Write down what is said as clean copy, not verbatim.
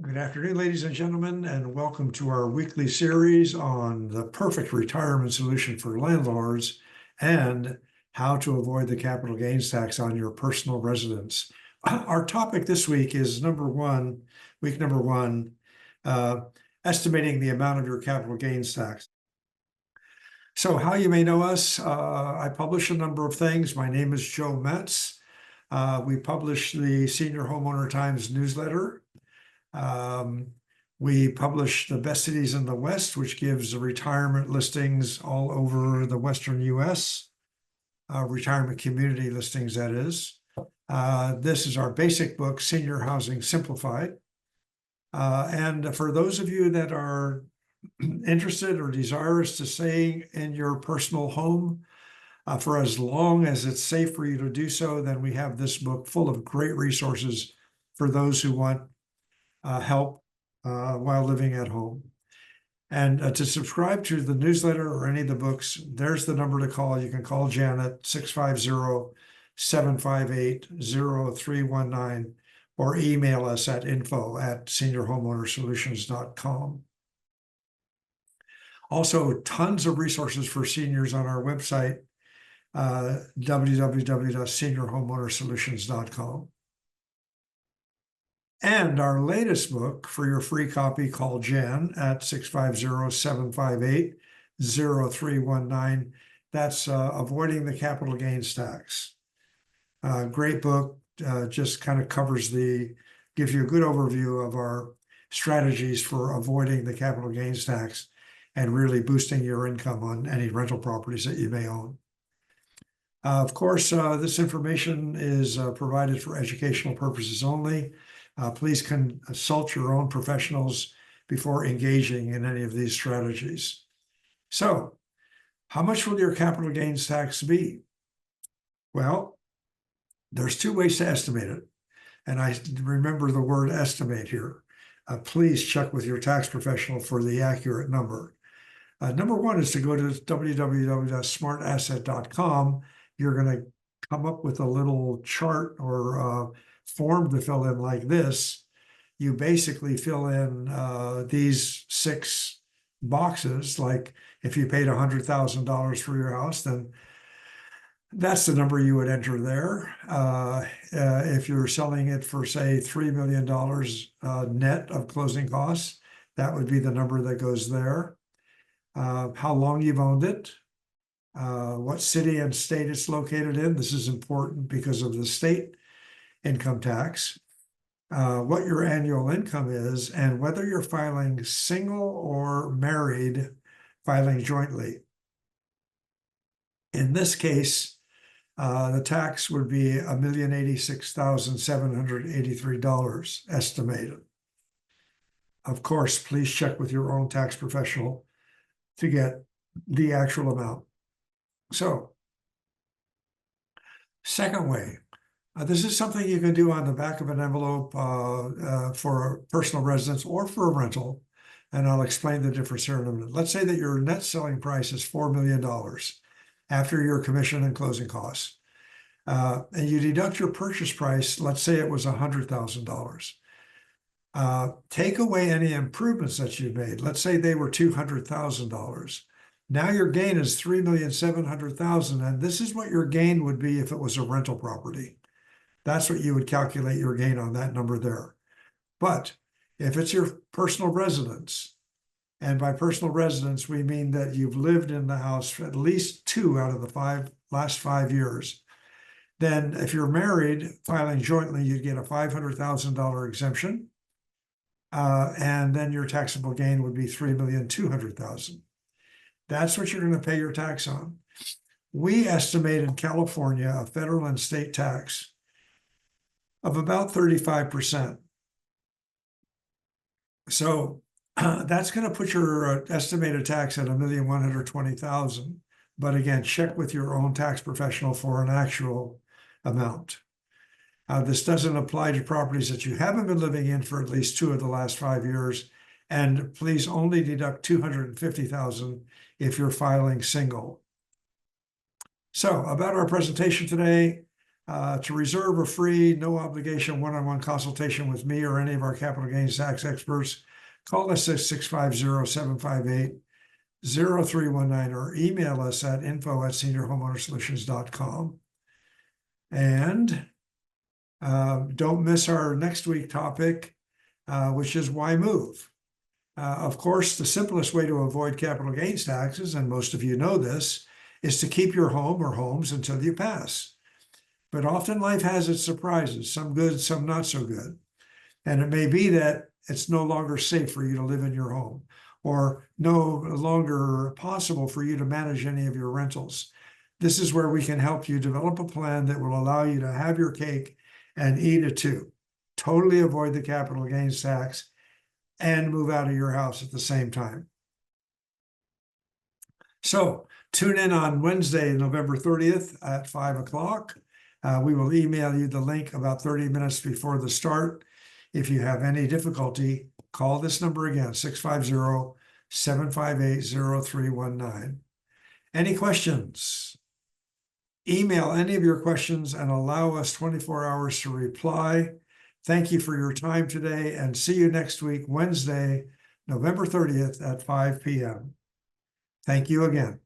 Good afternoon, ladies and gentlemen, and welcome to our weekly series on the perfect retirement solution for landlords and how to avoid the capital gains tax on your personal residence. Our topic this week is week number one, uh, estimating the amount of your capital gains tax. So how you may know us, I publish a number of things. My name is Joe Metz. We publish the Senior Homeowner Times newsletter. We publish the Best Cities in the West, which gives retirement listings all over the Western US, retirement community listings, that is. This is our basic book, Senior Housing Simplified. And for those of you that are interested or desirous to stay in your personal home for as long as it's safe for you to do so, then we have this book full of great resources for those who want help while living at home. And to subscribe to the newsletter or any of the books, there's the number to call. You can call Janet, 650-758-0319, or email us at info@seniorhomeownersolutions.com. Also, tons of resources for seniors on our website, www.seniorhomeownersolutions.com. And our latest book for your free copy, call Jan at 650-758-0319. That's Avoiding the Capital Gains Tax. Great book, just kind of gives you a good overview of our strategies for avoiding the capital gains tax and really boosting your income on any rental properties that you may own. Of course, this information is provided for educational purposes only. Please consult your own professionals before engaging in any of these strategies. So, how much will your capital gains tax be? Well, there's two ways to estimate it. And I remember the word estimate here. Please check with your tax professional for the accurate number. Number one is to go to www.smartasset.com. You're going to come up with a little chart or form to fill in like this. You basically fill in these 6 boxes. Like if you paid $100,000 for your house, then that's the number you would enter there. If you're selling it for, say, $3 million net of closing costs, that would be the number that goes there. How long you've owned it, what city and state it's located in. This is important because of the state income tax, what your annual income is, and whether you're filing single or married, filing jointly. In this case, the tax would be $1,086,783 estimated. Of course, please check with your own tax professional to get the actual amount. So, second way, this is something you can do on the back of an envelope for a personal residence or for a rental, and I'll explain the difference here in a minute. Let's say that your net selling price is $4 million after your commission and closing costs, and you deduct your purchase price. Let's say it was $100,000. Take away any improvements that you made. Let's say they were $200,000. Now your gain is $3,700,000, and this is what your gain would be if it was a rental property. That's what you would calculate your gain on that number there. But if it's your personal residence, and by personal residence, we mean that you've lived in the house for at least 2 out of the last 5 years, then if you're married, filing jointly, you'd get a $500,000 exemption. And then your taxable gain would be $3,200,000. That's what you're going to pay your tax on. We estimate in California a federal and state tax of about 35%. So that's going to put your estimated tax at $1,120,000. But again, check with your own tax professional for an actual amount. This doesn't apply to properties that you haven't been living in for at least 2 of the last 5 years. And please only deduct $250,000 if you're filing single. So about our presentation today, To reserve a free, no obligation one-on-one consultation with me or any of our capital gains tax experts, call us at 650-758-0319 or email us at info@seniorhomeownersolutions.com. And don't miss our next week topic, which is why move? Of course, the simplest way to avoid capital gains taxes, and most of you know this, is to keep your home or homes until you pass. But often life has its surprises, some good, some not so good. And it may be that it's no longer safe for you to live in your home, or no longer possible for you to manage any of your rentals. This is where we can help you develop a plan that will allow you to have your cake and eat it too. Totally avoid the capital gains tax and move out of your house at the same time. So tune in on Wednesday, November 30th at 5 o'clock. We will email you the link about 30 minutes before the start. If you have any difficulty, call this number again, 650-758-0319. Any questions? Email any of your questions and allow us 24 hours to reply. Thank you for your time today, and see you next week, Wednesday, November 30th at 5 p.m. Thank you again.